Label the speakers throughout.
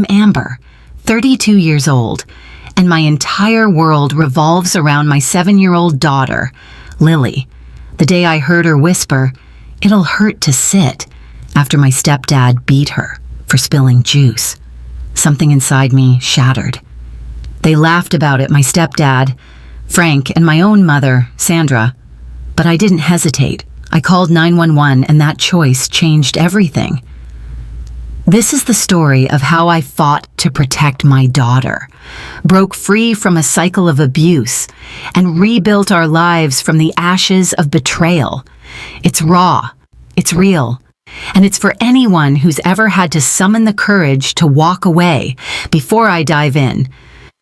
Speaker 1: I'm Amber, 32 years old, and my entire world revolves around my 7-year-old daughter, Lily. The day I heard her whisper, "It'll hurt to sit," after my stepdad beat her for spilling juice. Something inside me shattered. They laughed about it, my stepdad, Frank, and my own mother, Sandra. But I didn't hesitate. I called 911, and that choice changed everything. This is the story of how I fought to protect my daughter, broke free from a cycle of abuse, and rebuilt our lives from the ashes of betrayal. It's raw, it's real, and it's for anyone who's ever had to summon the courage to walk away. Before I dive in,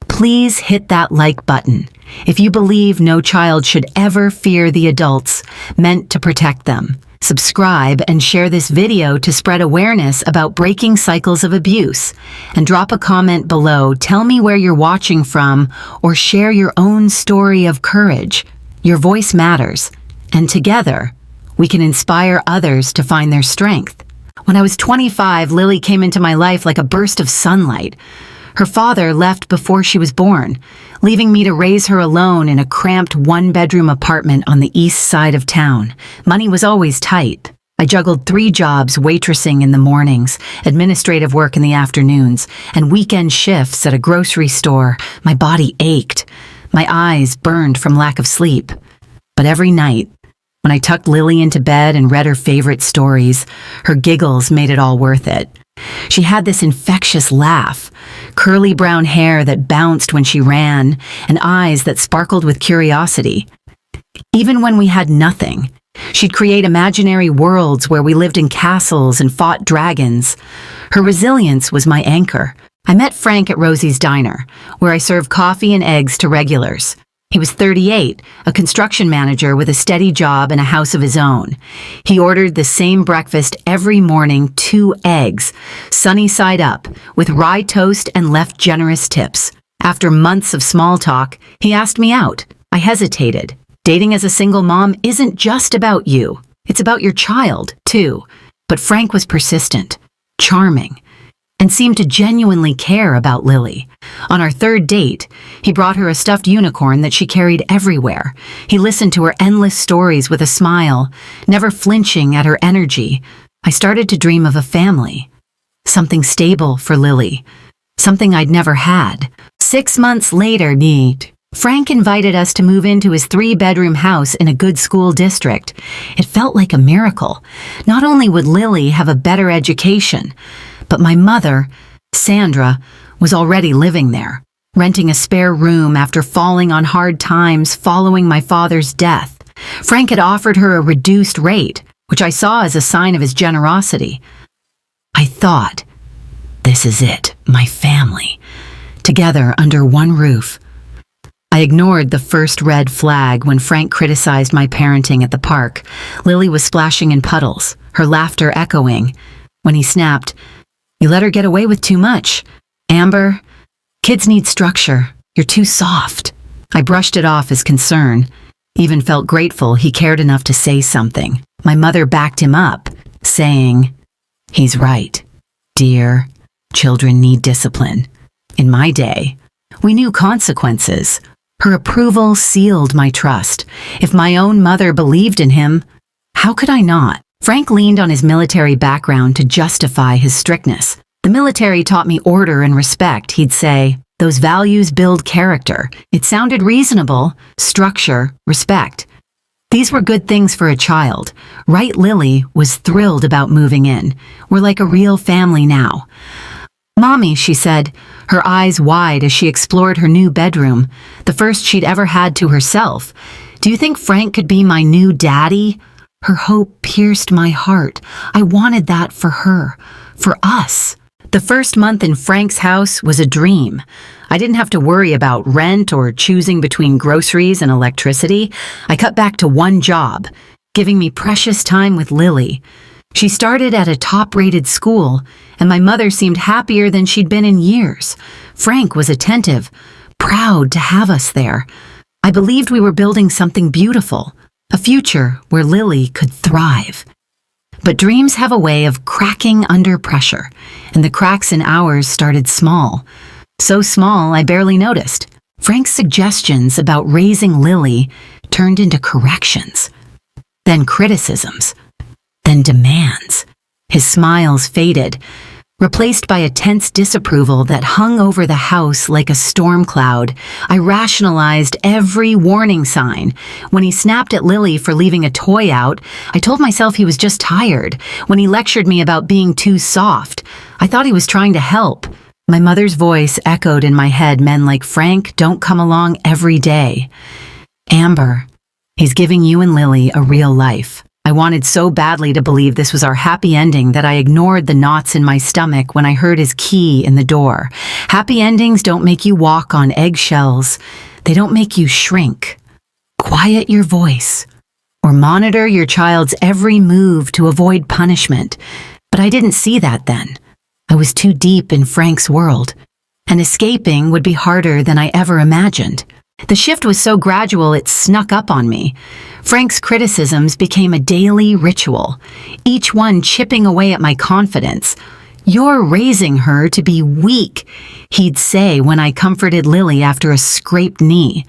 Speaker 1: please hit that like button if you believe no child should ever fear the adults meant to protect them. Subscribe and share this video to spread awareness about breaking cycles of abuse. And drop a comment below, tell me where you're watching from, or share your own story of courage. Your voice matters, and together, we can inspire others to find their strength. When I was 25, Lily came into my life like a burst of sunlight. Her father left before she was born, leaving me to raise her alone in a cramped one-bedroom apartment on the east side of town. Money was always tight. I juggled 3 jobs, waitressing in the mornings, administrative work in the afternoons, and weekend shifts at a grocery store. My body ached. My eyes burned from lack of sleep. But every night, when I tucked Lily into bed and read her favorite stories, her giggles made it all worth it. She had this infectious laugh, curly brown hair that bounced when she ran, and eyes that sparkled with curiosity. Even when we had nothing, she'd create imaginary worlds where we lived in castles and fought dragons. Her resilience was my anchor. I met Frank at Rosie's Diner, where I served coffee and eggs to regulars. He was 38, a construction manager with a steady job and a house of his own. He ordered the same breakfast every morning, 2 eggs, sunny side up, with rye toast, and left generous tips. After months of small talk, he asked me out. I hesitated. Dating as a single mom isn't just about you. It's about your child, too. But Frank was persistent, charming, and seemed to genuinely care about Lily. On our 3rd date, he brought her a stuffed unicorn that she carried everywhere. He listened to her endless stories with a smile, never flinching at her energy. I started to dream of a family. Something stable for Lily. Something I'd never had. 6 months later, Frank invited us to move into his 3-bedroom house in a good school district. It felt like a miracle. Not only would Lily have a better education, but my mother, Sandra, was already living there, renting a spare room after falling on hard times following my father's death. Frank had offered her a reduced rate, which I saw as a sign of his generosity. I thought, this is it, my family, together under one roof. I ignored the first red flag when Frank criticized my parenting at the park. Lily was splashing in puddles, her laughter echoing. When he snapped, "You let her get away with too much. Amber, kids need structure. You're too soft." I brushed it off as concern, even felt grateful he cared enough to say something. My mother backed him up, saying, "He's right, dear. Children need discipline." In my day, we knew consequences. Her approval sealed my trust. If my own mother believed in him, how could I not? Frank leaned on his military background to justify his strictness. "The military taught me order and respect," he'd say. "Those values build character." It sounded reasonable. Structure, respect. These were good things for a child. Right, Lily was thrilled about moving in. "We're like a real family now." "Mommy," she said, her eyes wide as she explored her new bedroom, the first she'd ever had to herself. "Do you think Frank could be my new daddy?" Her hope pierced my heart. I wanted that for her, for us. The first month in Frank's house was a dream. I didn't have to worry about rent or choosing between groceries and electricity. I cut back to one job, giving me precious time with Lily. She started at a top-rated school, and my mother seemed happier than she'd been in years. Frank was attentive, proud to have us there. I believed we were building something beautiful, a future where Lily could thrive. But dreams have a way of cracking under pressure, and the cracks in ours started small. So small I barely noticed. Frank's suggestions about raising Lily turned into corrections, then criticisms, then demands. His smiles faded, replaced by a tense disapproval that hung over the house like a storm cloud. I rationalized every warning sign. When he snapped at Lily for leaving a toy out, I told myself he was just tired. When he lectured me about being too soft, I thought he was trying to help. My mother's voice echoed in my head, men like Frank don't come along every day. Amber, he's giving you and Lily a real life. I wanted so badly to believe this was our happy ending that I ignored the knots in my stomach when I heard his key in the door. Happy endings don't make you walk on eggshells. They don't make you shrink. Quiet your voice, or monitor your child's every move to avoid punishment. But I didn't see that then. I was too deep in Frank's world, and escaping would be harder than I ever imagined. The shift was so gradual it snuck up on me. Frank's criticisms became a daily ritual, each one chipping away at my confidence. "You're raising her to be weak," he'd say when I comforted Lily after a scraped knee.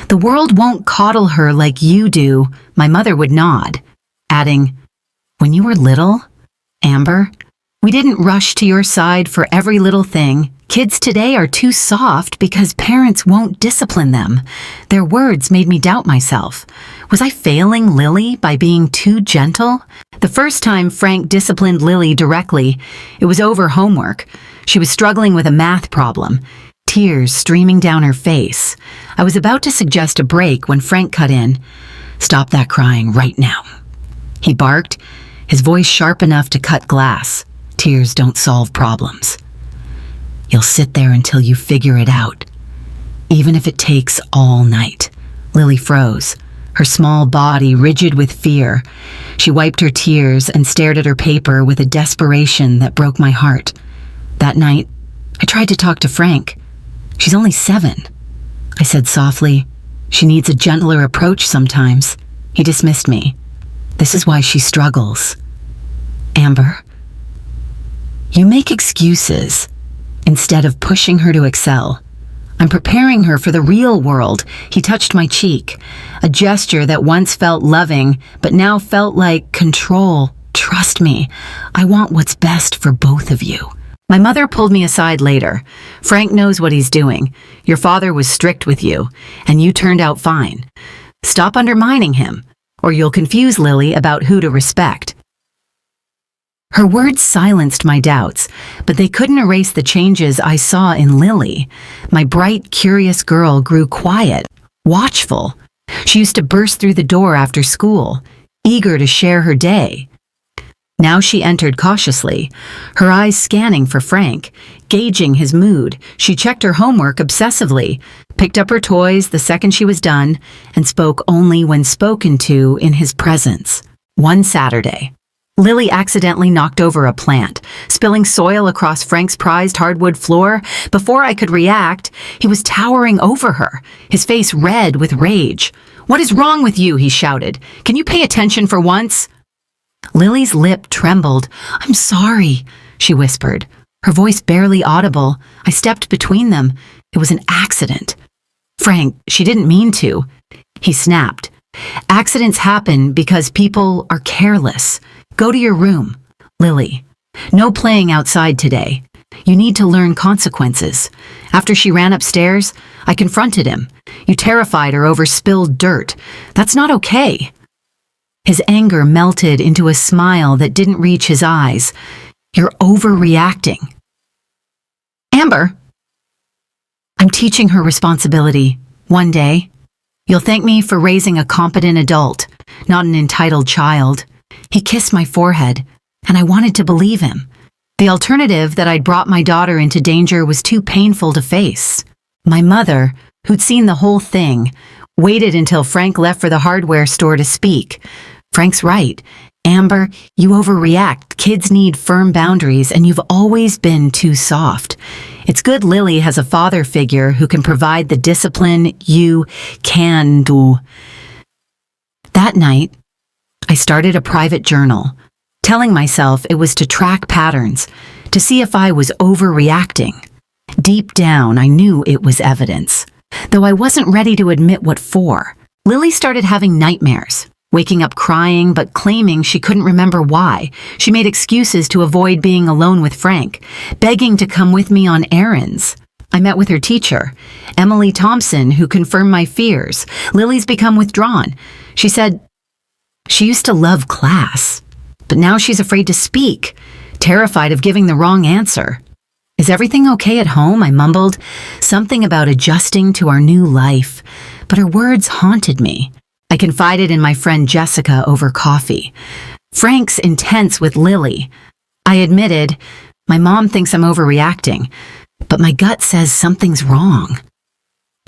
Speaker 1: "The world won't coddle her like you do." My mother would nod, adding, "When you were little, Amber, we didn't rush to your side for every little thing. Kids today are too soft because parents won't discipline them." Their words made me doubt myself. Was I failing Lily by being too gentle? The first time Frank disciplined Lily directly, it was over homework. She was struggling with a math problem, tears streaming down her face. I was about to suggest a break when Frank cut in. "Stop that crying right now," he barked, his voice sharp enough to cut glass. "Tears don't solve problems. You'll sit there until you figure it out, even if it takes all night." Lily froze, her small body rigid with fear. She wiped her tears and stared at her paper with a desperation that broke my heart. That night, I tried to talk to Frank. "She's only 7. I said softly. "She needs a gentler approach sometimes." He dismissed me. "This is why she struggles. Amber, you make excuses instead of pushing her to excel. I'm preparing her for the real world." He touched my cheek, a gesture that once felt loving, but now felt like control. "Trust me, I want what's best for both of you." My mother pulled me aside later. "Frank knows what he's doing. Your father was strict with you, and you turned out fine. Stop undermining him, or you'll confuse Lily about who to respect." Her words silenced my doubts, but they couldn't erase the changes I saw in Lily. My bright, curious girl grew quiet, watchful. She used to burst through the door after school, eager to share her day. Now she entered cautiously, her eyes scanning for Frank, gauging his mood. She checked her homework obsessively, picked up her toys the second she was done, and spoke only when spoken to in his presence. One Saturday, Lily accidentally knocked over a plant, spilling soil across Frank's prized hardwood floor. Before I could react, he was towering over her, his face red with rage. "What is wrong with you?" he shouted. "Can you pay attention for once?" Lily's lip trembled. "I'm sorry," she whispered, her voice barely audible. I stepped between them. It was an accident. "Frank, she didn't mean to," he snapped. "Accidents happen because people are careless. Go to your room, Lily. No playing outside today. You need to learn consequences." After she ran upstairs, I confronted him. "You terrified her over spilled dirt. That's not okay." His anger melted into a smile that didn't reach his eyes. "You're overreacting." "Amber, I'm teaching her responsibility. One day, you'll thank me for raising a competent adult, not an entitled child." He kissed my forehead, and I wanted to believe him. The alternative that I'd brought my daughter into danger was too painful to face. My mother, who'd seen the whole thing, waited until Frank left for the hardware store to speak. "Frank's right. Amber, you overreact. Kids need firm boundaries, and you've always been too soft. It's good Lily has a father figure who can provide the discipline you can do." That night, I started a private journal, telling myself it was to track patterns, to see if I was overreacting. Deep down, I knew it was evidence, though I wasn't ready to admit what for. Lily started having nightmares, waking up crying but claiming she couldn't remember why. She made excuses to avoid being alone with Frank, begging to come with me on errands. I met with her teacher, Emily Thompson, who confirmed my fears. Lily's become withdrawn. She said she used to love class, but now she's afraid to speak, terrified of giving the wrong answer. "Is everything okay at home?" I mumbled, something about adjusting to our new life, but her words haunted me. I confided in my friend Jessica over coffee. "Frank's intense with Lily." I admitted, "My mom thinks I'm overreacting, but my gut says something's wrong."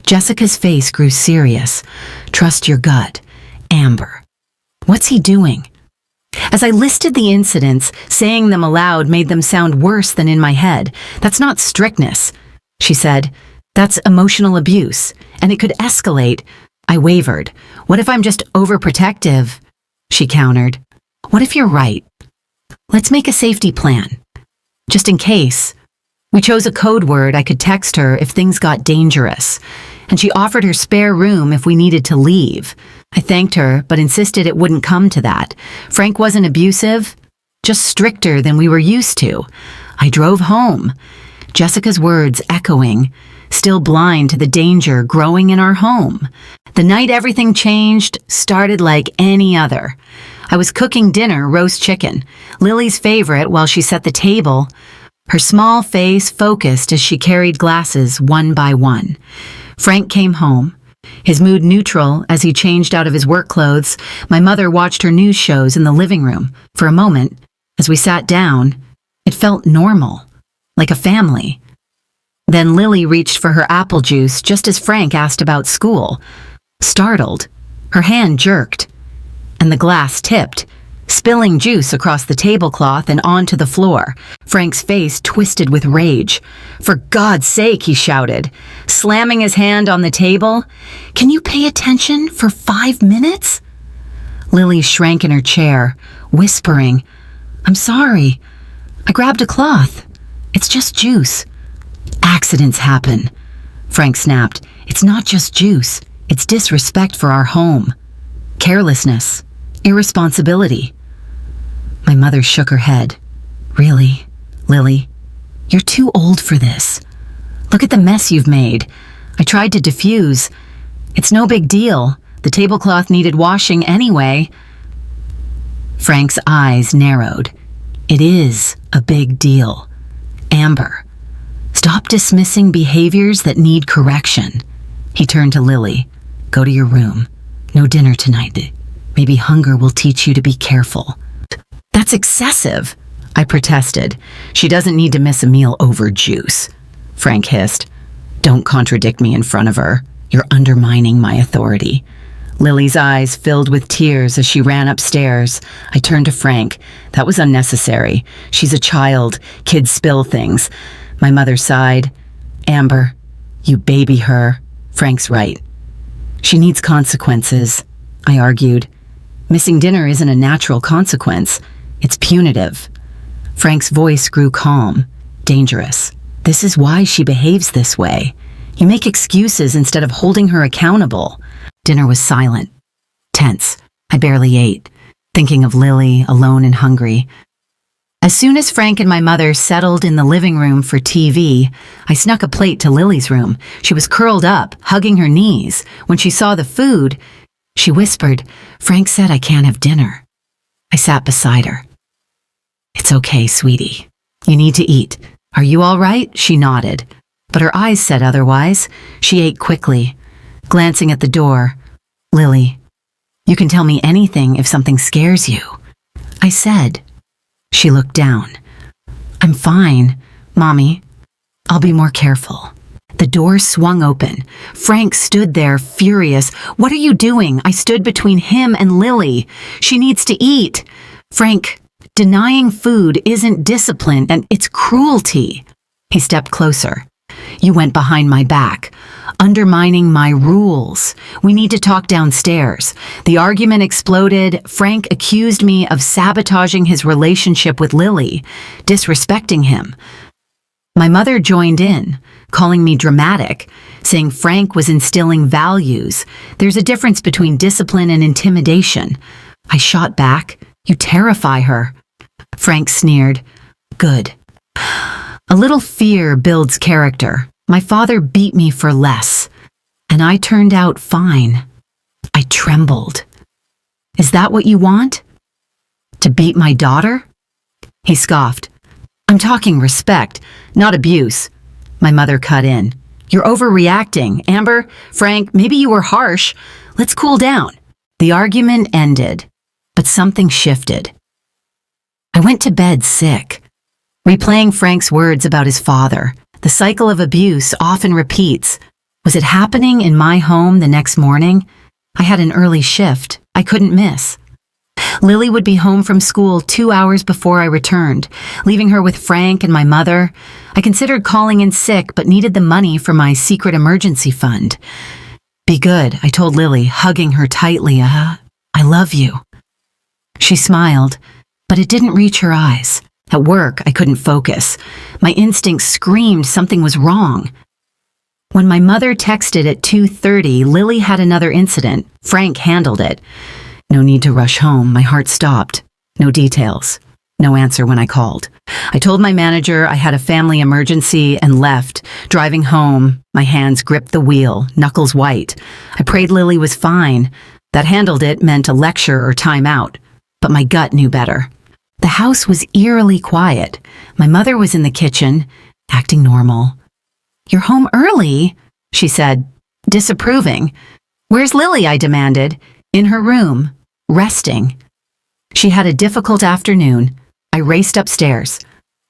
Speaker 1: Jessica's face grew serious. "Trust your gut, Amber. What's he doing?" As I listed the incidents, saying them aloud made them sound worse than in my head. "That's not strictness," she said. "That's emotional abuse, and it could escalate." I wavered. "What if I'm just overprotective?" She countered. "What if you're right? Let's make a safety plan, just in case." We chose a code word I could text her if things got dangerous, and she offered her spare room if we needed to leave. I thanked her, but insisted it wouldn't come to that. Frank wasn't abusive, just stricter than we were used to. I drove home, Jessica's words echoing, still blind to the danger growing in our home. The night everything changed started like any other. I was cooking dinner, roast chicken, Lily's favorite, while she set the table. Her small face focused as she carried glasses one by one. Frank came home, his mood neutral as he changed out of his work clothes. My mother watched her news shows in the living room. For a moment, as we sat down, it felt normal, like a family. Then Lily reached for her apple juice just as Frank asked about school. Startled, her hand jerked, and the glass tipped, spilling juice across the tablecloth and onto the floor. Frank's face twisted with rage. "For God's sake," he shouted, slamming his hand on the table. "Can you pay attention for 5 minutes?" Lily shrank in her chair, whispering, "I'm sorry. I grabbed a cloth. It's just juice." "Accidents happen," Frank snapped. "It's not just juice. It's disrespect for our home. Carelessness. Irresponsibility." My mother shook her head. "Really, Lily? You're too old for this. Look at the mess you've made. I tried to diffuse. It's no big deal. The tablecloth needed washing anyway." Frank's eyes narrowed. "It is a big deal. Amber, stop dismissing behaviors that need correction." He turned to Lily. "Go to your room. No dinner tonight. Maybe hunger will teach you to be careful." "That's excessive," I protested. "She doesn't need to miss a meal over juice," Frank hissed. "Don't contradict me in front of her. You're undermining my authority." Lily's eyes filled with tears as she ran upstairs. I turned to Frank. "That was unnecessary. She's a child. Kids spill things." My mother sighed. "Amber, you baby her." "Frank's right. She needs consequences," I argued. "Missing dinner isn't a natural consequence. It's punitive." Frank's voice grew calm, dangerous. "This is why she behaves this way. You make excuses instead of holding her accountable." Dinner was silent, tense. I barely ate, thinking of Lily, alone and hungry. As soon as Frank and my mother settled in the living room for TV, I snuck a plate to Lily's room. She was curled up, hugging her knees. When she saw the food, she whispered, "Frank said I can't have dinner." I sat beside her. "It's okay, sweetie. You need to eat. Are you all right?" She nodded, but her eyes said otherwise. She ate quickly, glancing at the door. "Lily, you can tell me anything if something scares you," I said. She looked down. "I'm fine, Mommy. I'll be more careful." The door swung open. Frank stood there, furious. "What are you doing?" I stood between him and Lily. "She needs to eat." "Frank, denying food isn't discipline, and it's cruelty." He stepped closer. You went behind my back, undermining my rules. We need to talk downstairs. The argument exploded. Frank accused me of sabotaging his relationship with Lily, disrespecting him. My mother joined in, calling me dramatic, saying Frank was instilling values. There's a difference between discipline and intimidation. I shot back. You terrify her. Frank sneered. Good. A little fear builds character. My father beat me for less, and I turned out fine. I trembled. Is that what you want? To beat my daughter? He scoffed. I'm talking respect, not abuse. My mother cut in. You're overreacting. Amber, Frank, maybe you were harsh. Let's cool down. The argument ended, but something shifted. I went to bed sick, replaying Frank's words about his father. The cycle of abuse often repeats. Was it happening in my home the next morning? I had an early shift I couldn't miss. Lily would be home from school 2 hours before I returned, leaving her with Frank and my mother. I considered calling in sick, but needed the money for my secret emergency fund. Be good, I told Lily, hugging her tightly. I love you. She smiled, but it didn't reach her eyes. At work, I couldn't focus. My instincts screamed something was wrong. When my mother texted at 2:30, Lily had another incident. Frank handled it. No need to rush home. My heart stopped. No details. No answer when I called. I told my manager I had a family emergency and left. Driving home, my hands gripped the wheel, knuckles white. I prayed Lily was fine. That handled it meant a lecture or time out. But my gut knew better. The house was eerily quiet. My mother was in the kitchen, acting normal. You're home early, she said, disapproving. Where's Lily? I demanded. In her room, resting. She had a difficult afternoon. I raced upstairs.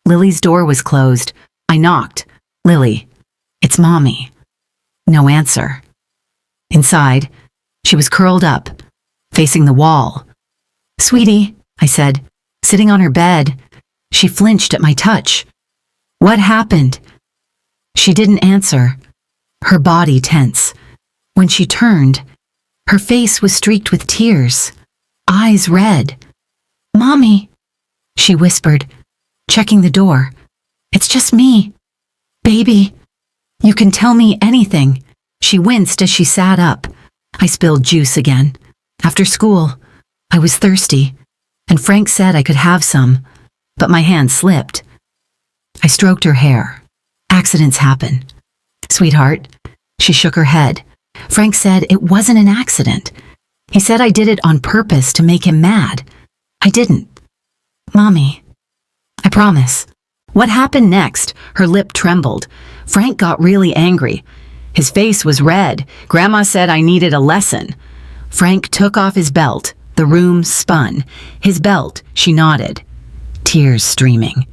Speaker 1: Lily's door was closed. I knocked. Lily, it's Mommy. No answer. Inside, she was curled up, facing the wall. Sweetie, I said, sitting on her bed. She flinched at my touch. What happened? She didn't answer, her body tense. When she turned, her face was streaked with tears, eyes red. Mommy, she whispered, checking the door. It's just me. Baby, you can tell me anything. She winced as she sat up. I spilled juice again. After school, I was thirsty, and Frank said I could have some, but my hand slipped. I stroked her hair. Accidents happen. Sweetheart, she shook her head. Frank said it wasn't an accident. He said I did it on purpose to make him mad. I didn't. Mommy, I promise. What happened next? Her lip trembled. Frank got really angry. His face was red. Grandma said I needed a lesson. Frank took off his belt. The room spun. His belt, she nodded. Tears streaming.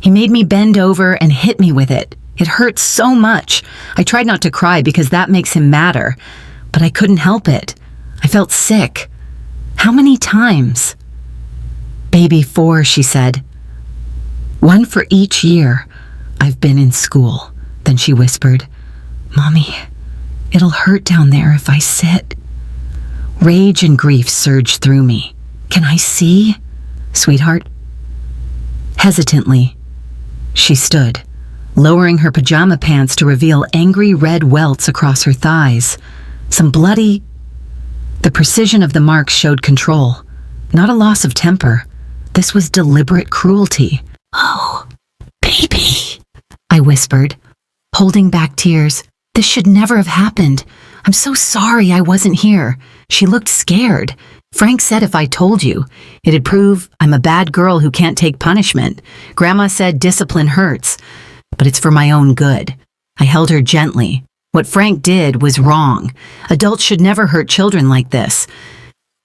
Speaker 1: He made me bend over and hit me with it. It hurt so much. I tried not to cry because that makes him madder, but I couldn't help it. I felt sick. How many times? Baby 4, she said. 1 for each year I've been in school. Then she whispered, Mommy, it'll hurt down there if I sit. Rage and grief surged through me. Can I see, sweetheart? Hesitantly, she stood, lowering her pajama pants to reveal angry red welts across her thighs. Some bloody... The precision of the marks showed control, not a loss of temper. This was deliberate cruelty. Oh, baby, I whispered, holding back tears. This should never have happened. I'm so sorry I wasn't here. She looked scared. Frank said if I told you, it'd prove I'm a bad girl who can't take punishment. Grandma said discipline hurts, but it's for my own good. I held her gently. What Frank did was wrong. Adults should never hurt children like this.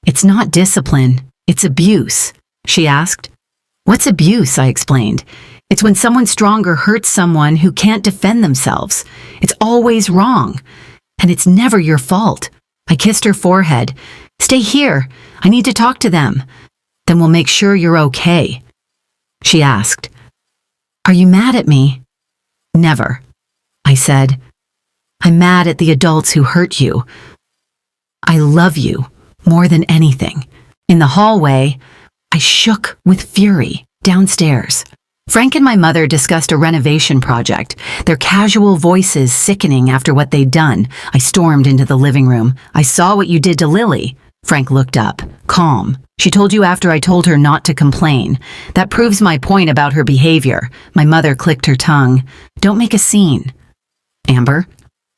Speaker 1: It's not discipline, it's abuse, she asked. What's abuse? I explained. It's when someone stronger hurts someone who can't defend themselves. It's always wrong. And it's never your fault. I kissed her forehead. Stay here. I need to talk to them. Then we'll make sure you're okay. She asked. Are you mad at me? Never, I said. I'm mad at the adults who hurt you. I love you more than anything. In the hallway, I shook with fury downstairs. Frank and my mother discussed a renovation project, their casual voices sickening after what they'd done. I stormed into the living room. I saw what you did to Lily. Frank looked up, calm. She told you after I told her not to complain. That proves my point about her behavior. My mother clicked her tongue. Don't make a scene. Amber?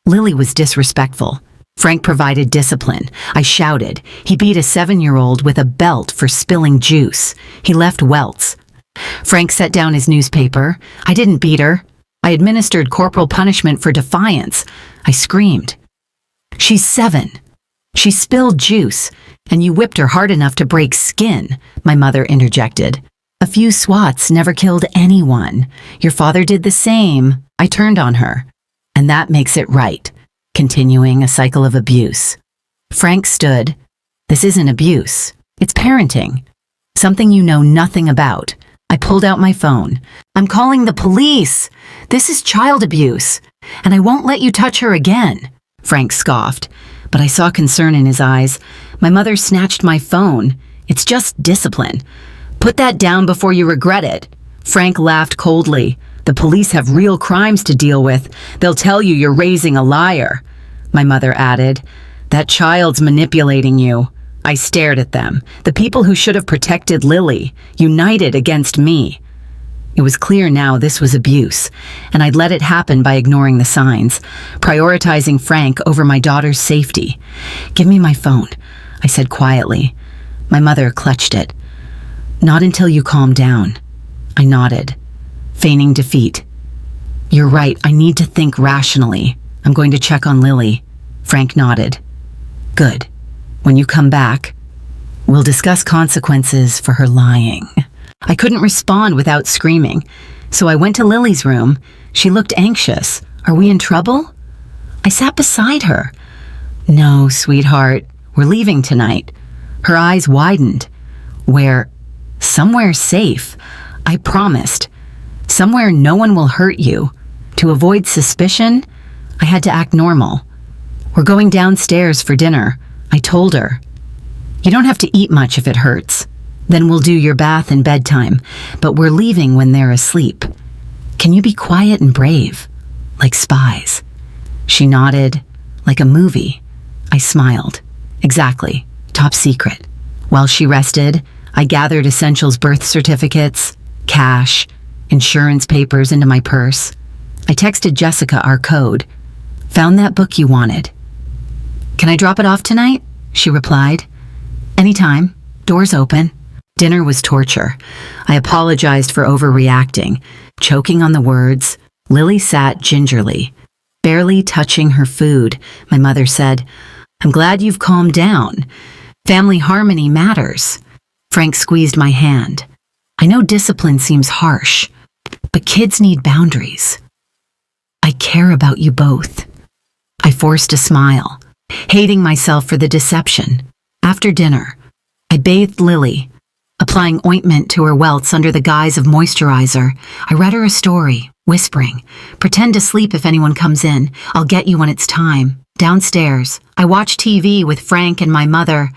Speaker 1: Lily was disrespectful. Frank provided discipline. I shouted. He beat a 7-year-old with a belt for spilling juice. He left welts. Frank set down his newspaper. I didn't beat her. I administered corporal punishment for defiance. I screamed. She's 7. She spilled juice, and you whipped her hard enough to break skin, my mother interjected. A few swats never killed anyone. Your father did the same. I turned on her. And that makes it right, continuing a cycle of abuse. Frank stood. This isn't abuse. It's parenting. Something you know nothing about. I pulled out my phone. I'm calling the police. This is child abuse, and I won't let you touch her again. Frank scoffed, but I saw concern in his eyes. My mother snatched my phone. It's just discipline. Put that down before you regret it. Frank laughed coldly. The police have real crimes to deal with. They'll tell you you're raising a liar. My mother added, that child's manipulating you. I stared at them, the people who should have protected Lily, united against me. It was clear now this was abuse, and I'd let it happen by ignoring the signs, prioritizing Frank over my daughter's safety. Give me my phone, I said quietly. My mother clutched it. Not until you calm down. I nodded, feigning defeat. You're right, I need to think rationally. I'm going to check on Lily. Frank nodded. Good. When you come back, we'll discuss consequences for her lying. I couldn't respond without screaming, so I went to Lily's room. She looked anxious. Are we in trouble? I sat beside her. No, sweetheart, we're leaving tonight. Her eyes widened. Where? Somewhere safe. I promised. Somewhere no one will hurt you. To avoid suspicion, I had to act normal. We're going downstairs for dinner. I told her. You don't have to eat much if it hurts. Then we'll do your bath and bedtime, but we're leaving when they're asleep. Can you be quiet and brave? Like spies. She nodded. Like a movie. I smiled. Exactly. Top secret. While she rested, I gathered Essential's birth certificates, cash, insurance papers into my purse. I texted Jessica our code. Found that book you wanted. Can I drop it off tonight? She replied. Anytime. Doors open. Dinner was torture. I apologized for overreacting, choking on the words. Lily sat gingerly, barely touching her food. My mother said, I'm glad you've calmed down. Family harmony matters. Frank squeezed my hand. I know discipline seems harsh, but kids need boundaries. I care about you both. I forced a smile, hating myself for the deception. After dinner, I bathed Lily, applying ointment to her welts under the guise of moisturizer. I read her a story, whispering, pretend to sleep if anyone comes in. I'll get you when it's time. Downstairs, I watched TV with Frank and my mother,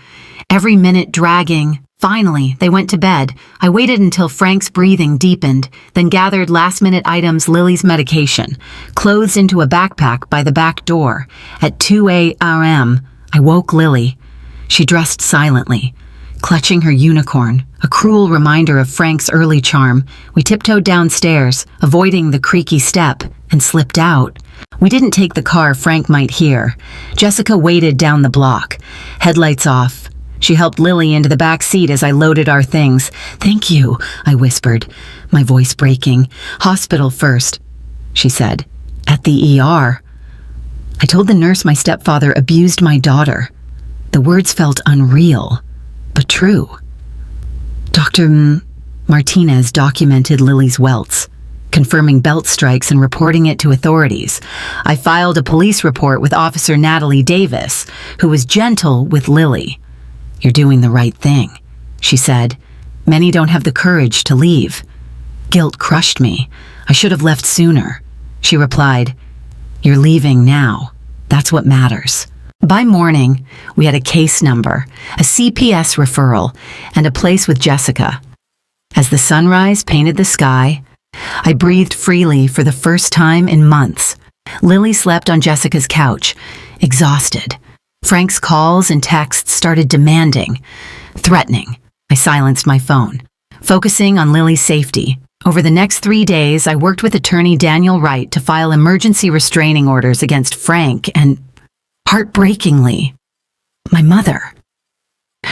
Speaker 1: every minute dragging. Finally, they went to bed. I waited until Frank's breathing deepened, then gathered last-minute items, Lily's medication, clothes into a backpack by the back door. At 2 a.m., I woke Lily. She dressed silently, clutching her unicorn, a cruel reminder of Frank's early charm. We tiptoed downstairs, avoiding the creaky step, and slipped out. We didn't take the car Frank might hear. Jessica waited down the block, headlights off. She helped Lily into the back seat as I loaded our things. Thank you, I whispered, my voice breaking. Hospital first, she said. At the ER. I told the nurse my stepfather abused my daughter. The words felt unreal, but true. Dr. Martinez documented Lily's welts, confirming belt strikes and reporting it to authorities. I filed a police report with Officer Natalie Davis, who was gentle with Lily. You're doing the right thing, she said. Many don't have the courage to leave. Guilt crushed me. I should have left sooner, she replied. You're leaving now. That's what matters. By morning, we had a case number, a CPS referral, and a place with Jessica. As the sunrise painted the sky, I breathed freely for the first time in months. Lily slept on Jessica's couch, exhausted. Frank's calls and texts started demanding, threatening. I silenced my phone, focusing on Lily's safety. Over the next 3 days, I worked with attorney Daniel Wright to file emergency restraining orders against Frank and, heartbreakingly, my mother.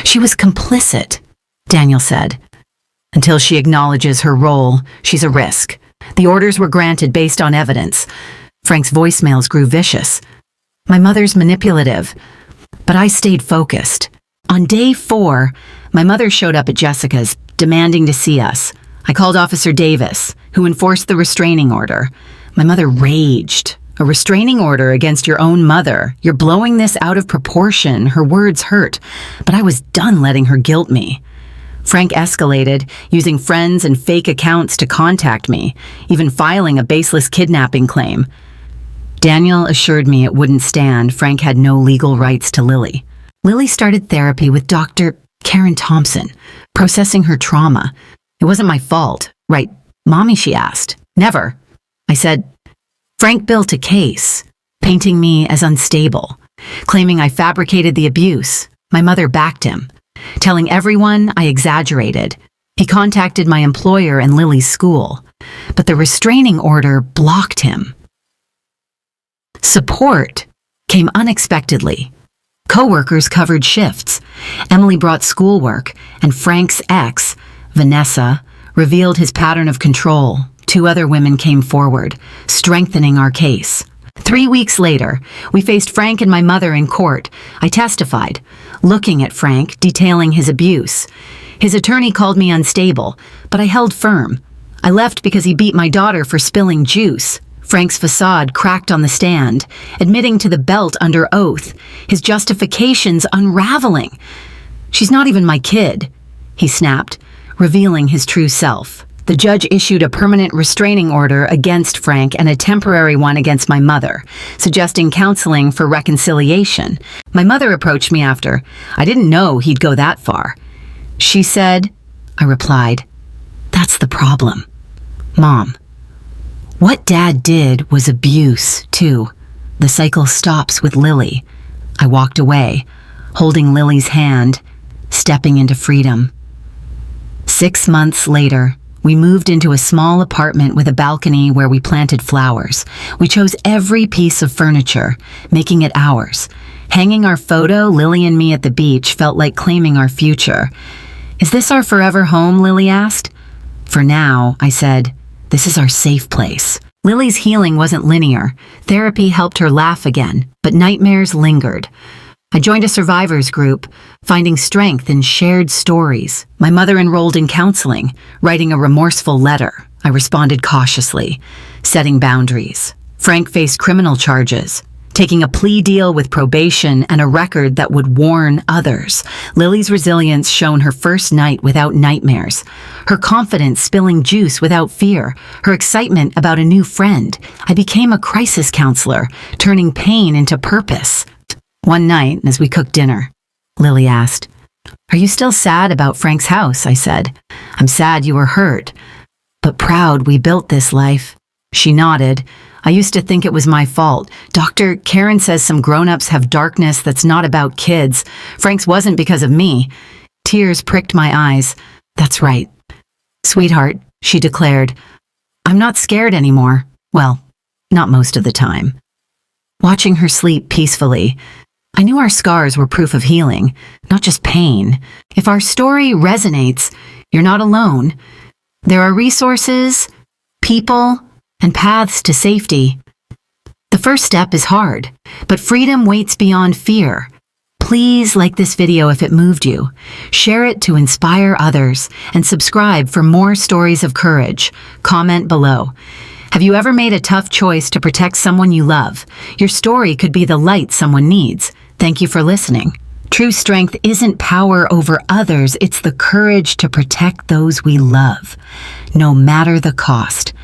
Speaker 1: She was complicit, Daniel said. Until she acknowledges her role, she's a risk. The orders were granted based on evidence. Frank's voicemails grew vicious. My mother's manipulative, but I stayed focused. On day 4, my mother showed up at Jessica's, demanding to see us. I called Officer Davis, who enforced the restraining order. My mother raged. A restraining order against your own mother. You're blowing this out of proportion. Her words hurt, but I was done letting her guilt me. Frank escalated, using friends and fake accounts to contact me, even filing a baseless kidnapping claim. Daniel assured me it wouldn't stand. Frank had no legal rights to Lily. Lily started therapy with Dr. Karen Thompson, processing her trauma. It wasn't my fault. Right, Mommy, she asked. Never. I said, Frank built a case, painting me as unstable, claiming I fabricated the abuse. My mother backed him, telling everyone I exaggerated. He contacted my employer and Lily's school, but the restraining order blocked him. Support came unexpectedly. Coworkers covered shifts. Emily brought schoolwork, and Frank's ex, Vanessa, revealed his pattern of control. 2 other women came forward, strengthening our case. 3 weeks later, we faced Frank and my mother in court. I testified, looking at Frank, detailing his abuse. His attorney called me unstable, but I held firm. I left because he beat my daughter for spilling juice. Frank's facade cracked on the stand, admitting to the belt under oath, his justifications unraveling. She's not even my kid, he snapped, revealing his true self. The judge issued a permanent restraining order against Frank and a temporary one against my mother, suggesting counseling for reconciliation. My mother approached me after. I didn't know he'd go that far. She said, I replied, that's the problem. Mom, what Dad did was abuse, too. The cycle stops with Lily. I walked away, holding Lily's hand, stepping into freedom. 6 months later, we moved into a small apartment with a balcony where we planted flowers. We chose every piece of furniture, making it ours. Hanging our photo, Lily and me at the beach, felt like claiming our future. Is this our forever home? Lily asked. For now, I said, this is our safe place. Lily's healing wasn't linear. Therapy helped her laugh again, but nightmares lingered. I joined a survivors group, finding strength in shared stories. My mother enrolled in counseling, writing a remorseful letter. I responded cautiously, setting boundaries. Frank faced criminal charges, taking a plea deal with probation and a record that would warn others. Lily's resilience shone her first night without nightmares, her confidence spilling juice without fear, her excitement about a new friend. I became a crisis counselor, turning pain into purpose. One night, as we cooked dinner, Lily asked, "Are you still sad about Frank's house?" I said, "I'm sad you were hurt, but proud we built this life." She nodded. I used to think it was my fault. Dr. Karen says some grown-ups have darkness that's not about kids. Frank's wasn't because of me. Tears pricked my eyes. That's right. Sweetheart, she declared, I'm not scared anymore. Well, not most of the time. Watching her sleep peacefully, I knew our scars were proof of healing, not just pain. If our story resonates, you're not alone. There are resources, people, and paths to safety. The first step is hard, but freedom waits beyond fear. Please like this video if it moved you, share it to inspire others, and subscribe for more stories of courage. Comment below. Have you ever made a tough choice to protect someone you love? Your story could be the light someone needs. Thank you for listening. True strength isn't power over others, it's the courage to protect those we love, no matter the cost.